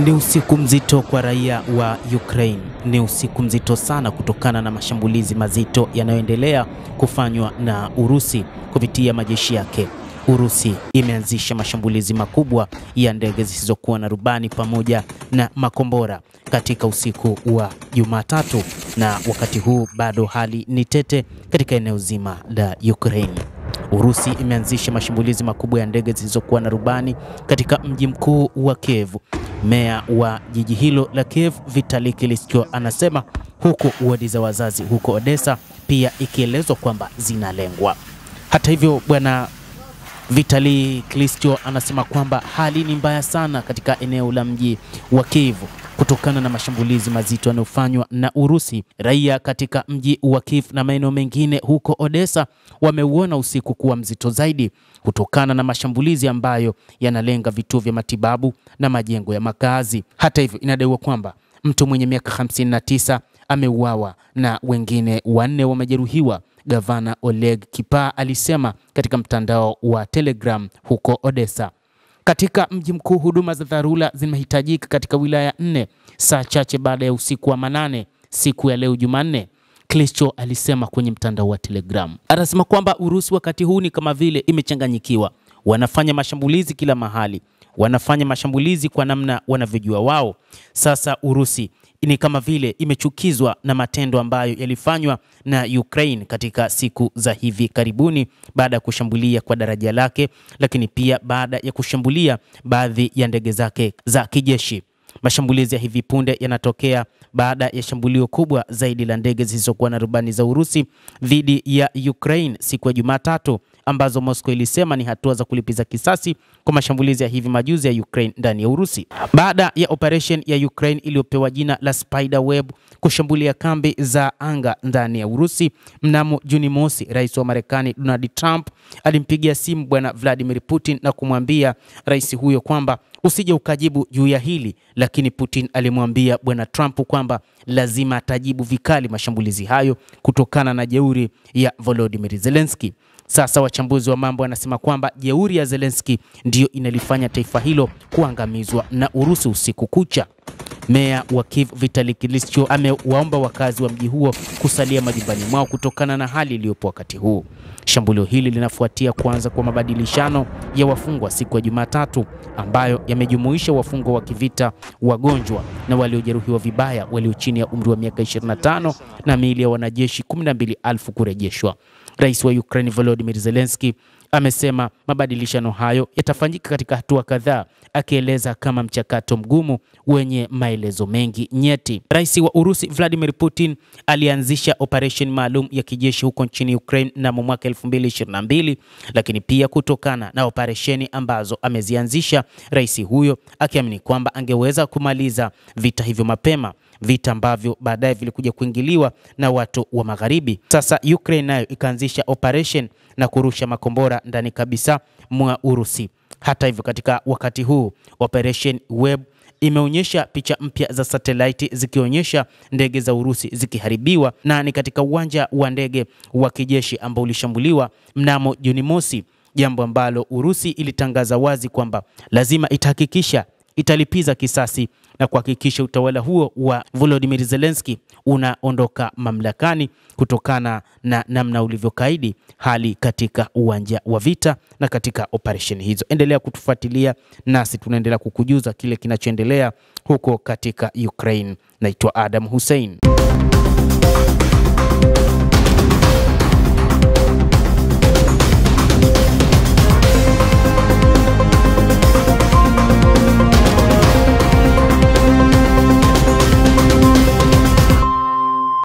Ni usiku mzito kwa raia wa Ukraine. Ni usiku mzito sana kutokana na mashambulizi mazito yanayoendelea kufanywa na Urusi kupitia majeshi yake. Urusi imeanzisha mashambulizi makubwa ya ndege zisizokuwa na rubani pamoja na makombora katika usiku wa Jumatatu, na wakati huu bado hali ni tete katika eneo zima la Ukraine. Urusi imeanzisha mashambulizi makubwa ya ndege zisizokuwa na rubani katika mji mkuu wa Kiev. Meya wa jiji hilo la Kiev, Vitali Klitschko, anasema huko wadi za wazazi huko Odessa pia ikielezwa kwamba zinalengwa. Hata hivyo, bwana Vitali Klitschko anasema kwamba hali ni mbaya sana katika eneo la mji wa Kiev kutokana na mashambulizi mazito yanayofanywa na Urusi. Raia katika mji wa Kiev na maeneo mengine huko Odessa wameuona usiku kuwa mzito zaidi kutokana na mashambulizi ambayo yanalenga vituo vya matibabu na majengo ya makazi. Hata hivyo, inadaiwa kwamba mtu mwenye miaka 59 ameuawa na wengine 4 wamejeruhiwa. Gavana Oleg Kipa alisema katika mtandao wa Telegram huko Odessa. Katika mji mkuu, huduma za dharura zimehitajika katika wilaya 4 saa chache baada ya usiku wa manane siku ya leo Jumanne, Klitschko alisema kwenye mtandao wa Telegram. Anasema kwamba Urusi wakati huu ni kama vile imechanganyikiwa. Wanafanya mashambulizi kila mahali. Wanafanya mashambulizi kwa namna wanavyojua wao. Sasa Urusi ni kama vile imechukizwa na matendo ambayo yalifanywa na Ukraine katika siku za hivi karibuni baada ya kushambulia kwa daraja lake, lakini pia baada ya kushambulia baadhi ya ndege zake za kijeshi. Mashambulizi ya hivi punde yanatokea baada ya shambulio kubwa zaidi la ndege zisizokuwa na rubani za Urusi dhidi ya Ukraine siku ya Jumatatu, ambazo Moscow ilisema ni hatua za kulipiza kisasi kwa mashambulizi ya hivi majuzi ya Ukraine ndani ya Urusi. Baada ya operation ya Ukraine iliyopewa jina la Spiderweb kushambulia kambi za anga ndani ya Urusi mnamo Juni mosi, rais wa Marekani Donald Trump alimpigia simu bwana Vladimir Putin na kumwambia rais huyo kwamba usije ukajibu juu ya hili, lakini Putin alimwambia bwana Trump kwamba lazima atajibu vikali mashambulizi hayo kutokana na jeuri ya Volodymyr Zelensky. Sasa wachambuzi wa mambo wanasema kwamba jeuri ya Zelensky ndiyo inalifanya taifa hilo kuangamizwa na Urusi usiku kucha. Meya wa Kiev Vitali Klitschko amewaomba wakazi wa mji huo kusalia majumbani mwao kutokana na hali iliyopo wakati huu. Shambulio hili linafuatia kuanza kwa mabadilishano ya wafungwa siku ya Jumatatu ambayo yamejumuisha wafungwa wa kivita, wagonjwa na waliojeruhiwa vibaya walio chini ya umri wa miaka 25 na miili ya wanajeshi 12,000 kurejeshwa. Rais wa Ukraine Volodymyr Zelensky amesema mabadilishano hayo yatafanyika katika hatua kadhaa, akieleza kama mchakato mgumu wenye maelezo mengi nyeti. Rais wa Urusi Vladimir Putin alianzisha operation maalum ya kijeshi huko nchini Ukraine mnamo mwaka 2022, lakini pia kutokana na operesheni ambazo amezianzisha rais huyo akiamini kwamba angeweza kumaliza vita hivyo mapema, vita ambavyo baadaye vilikuja kuingiliwa na watu wa magharibi. Sasa Ukraine nayo ikaanzisha operation na kurusha makombora ndani kabisa mwa Urusi. Hata hivyo, katika wakati huu operation Web imeonyesha picha mpya za satellite zikionyesha ndege za Urusi zikiharibiwa, na ni katika uwanja wa ndege wa kijeshi ambao ulishambuliwa mnamo Juni mosi, jambo ambalo Urusi ilitangaza wazi kwamba lazima itahakikisha italipiza kisasi na kuhakikisha utawala huo wa Volodymyr Zelensky unaondoka mamlakani kutokana na namna ulivyokaidi hali katika uwanja wa vita na katika operation hizo. Endelea kutufuatilia nasi tunaendelea kukujuza kile kinachoendelea huko katika Ukraine. Naitwa Adam Hussein.